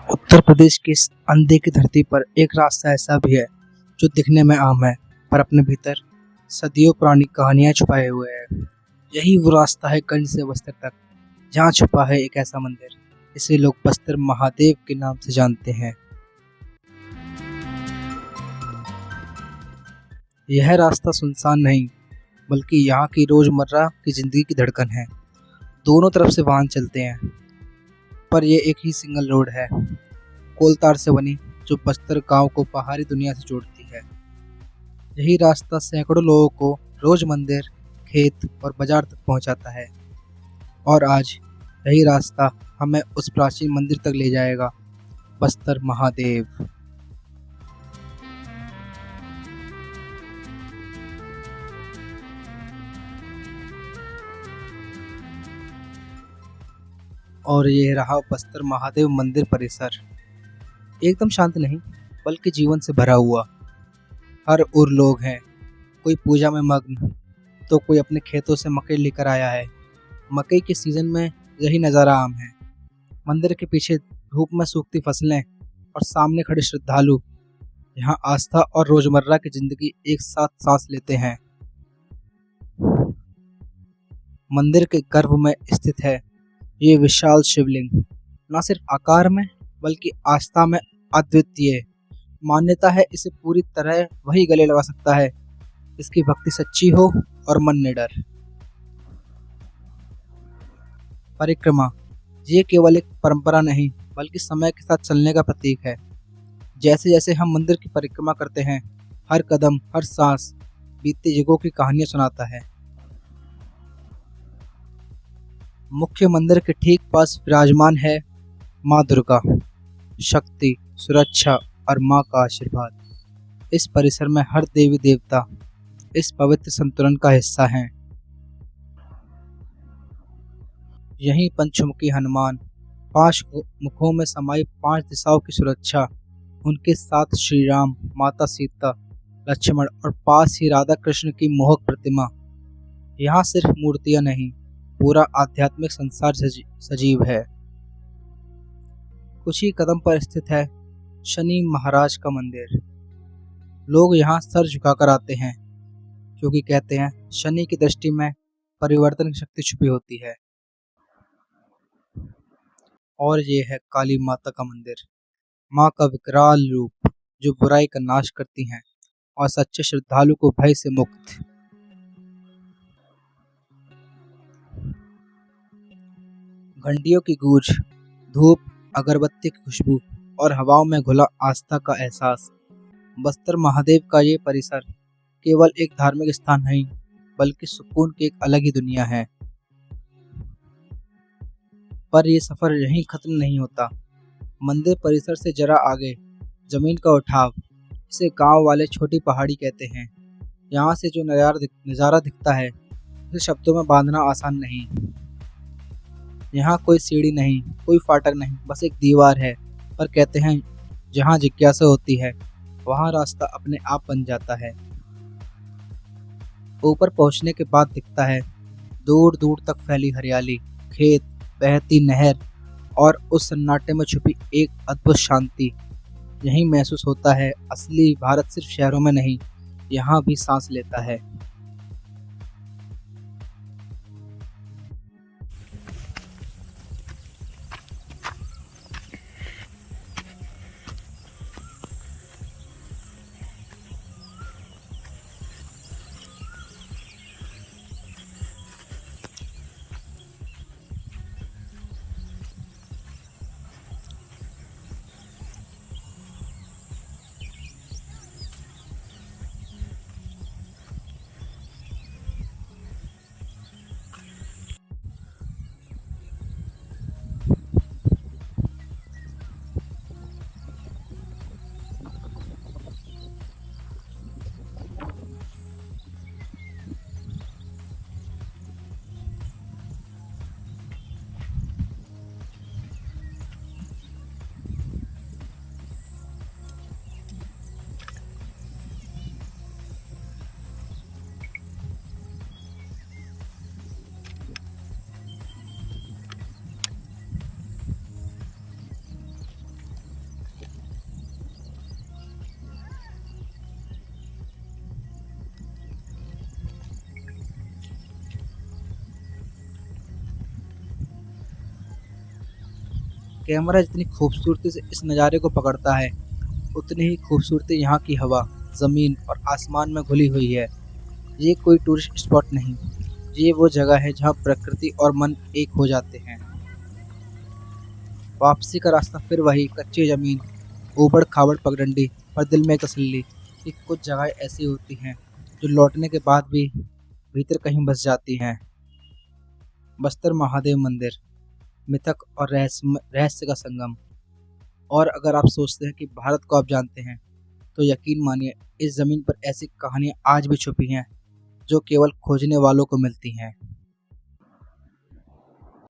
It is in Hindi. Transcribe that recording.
उत्तर प्रदेश की इस अंधे की धरती पर एक रास्ता ऐसा भी है जो दिखने में आम है पर अपने भीतर सदियों पुरानी कहानियां छुपाए हुए है। यही वो रास्ता है गंज से बस्तर तक, जहाँ छुपा है एक ऐसा मंदिर जिसे लोग बस्तर महादेव के नाम से जानते हैं। यह रास्ता सुनसान नहीं बल्कि यहाँ की रोजमर्रा की जिंदगी की धड़कन है। दोनों तरफ से वाहन चलते हैं पर यह एक ही सिंगल रोड है, कोलतार से बनी, जो बस्तर गांव को पहाड़ी दुनिया से जोड़ती है। यही रास्ता सैकड़ों लोगों को रोज मंदिर, खेत और बाजार तक पहुंचाता है। और आज यही रास्ता हमें उस प्राचीन मंदिर तक ले जाएगा, बस्तर महादेव। और ये रहा बस्तर महादेव मंदिर परिसर, एकदम शांत नहीं बल्कि जीवन से भरा हुआ। हर ओर लोग हैं, कोई पूजा में मग्न तो कोई अपने खेतों से मकई लेकर आया है। मकई के सीजन में यही नज़ारा आम है। मंदिर के पीछे धूप में सूखती फसलें और सामने खड़े श्रद्धालु यहाँ आस्था और रोजमर्रा की जिंदगी एक साथ सांस लेते हैं। मंदिर के गर्भ में स्थित है ये विशाल शिवलिंग, न सिर्फ आकार में बल्कि आस्था में अद्वितीय। मान्यता है इसे पूरी तरह वही गले लगा सकता है इसकी भक्ति सच्ची हो और मन निडर। परिक्रमा ये केवल एक परंपरा नहीं बल्कि समय के साथ चलने का प्रतीक है। जैसे जैसे हम मंदिर की परिक्रमा करते हैं, हर कदम, हर सांस बीते युगों की कहानियां सुनाता है। मुख्य मंदिर के ठीक पास विराजमान है माँ दुर्गा, शक्ति, सुरक्षा और माँ का आशीर्वाद। इस परिसर में हर देवी देवता इस पवित्र संतुलन का हिस्सा हैं। यहीं पंचमुखी हनुमान, पांच मुखों में समाई पांच दिशाओं की सुरक्षा, उनके साथ श्री राम, माता सीता, लक्ष्मण और पास ही राधा कृष्ण की मोहक प्रतिमा। यहाँ सिर्फ मूर्तियां नहीं, पूरा आध्यात्मिक संसार सजीव है। कुछ ही कदम पर स्थित है शनि महाराज का मंदिर। लोग यहाँ सर झुकाकर आते हैं क्योंकि कहते हैं शनि की दृष्टि में परिवर्तन की शक्ति छुपी होती है। और ये है काली माता का मंदिर, माँ का विकराल रूप जो बुराई का नाश करती हैं और सच्चे श्रद्धालु को भय से मुक्त। घंटियों की गूंज, धूप, अगरबत्ती की खुशबू और हवाओं में घुला आस्था का एहसास। बस्तर महादेव का ये परिसर केवल एक धार्मिक स्थान नहीं बल्कि सुकून की एक अलग ही दुनिया है। पर ये सफर यहीं खत्म नहीं होता। मंदिर परिसर से जरा आगे जमीन का उठाव, इसे गांव वाले छोटी पहाड़ी कहते हैं। यहाँ से जो नज़ारा दिखता है उसे शब्दों में बांधना आसान नहीं। यहाँ कोई सीढ़ी नहीं, कोई फाटक नहीं, बस एक दीवार है। पर कहते हैं जहाँ जिज्ञासा होती है वहाँ रास्ता अपने आप बन जाता है। ऊपर पहुँचने के बाद दिखता है दूर दूर तक फैली हरियाली, खेत, बहती नहर और उस सन्नाटे में छुपी एक अद्भुत शांति। यही महसूस होता है असली भारत सिर्फ शहरों में नहीं, यहाँ भी सांस लेता है। कैमरा जितनी खूबसूरती से इस नज़ारे को पकड़ता है, उतनी ही खूबसूरती यहाँ की हवा, ज़मीन और आसमान में घुली हुई है। ये कोई टूरिस्ट स्पॉट नहीं, ये वो जगह है जहाँ प्रकृति और मन एक हो जाते हैं। वापसी का रास्ता फिर वही कच्ची ज़मीन, ऊबड़-खाबड़ पगडंडी, पर दिल में तसल्ली कि कुछ जगहें ऐसी होती हैं जो लौटने के बाद भी भीतर कहीं बस जाती हैं। बस्तर महादेव मंदिर, मिथक और रहस्य का संगम। और अगर आप सोचते हैं कि भारत को आप जानते हैं, तो यकीन मानिए इस ज़मीन पर ऐसी कहानियाँ आज भी छुपी हैं जो केवल खोजने वालों को मिलती हैं।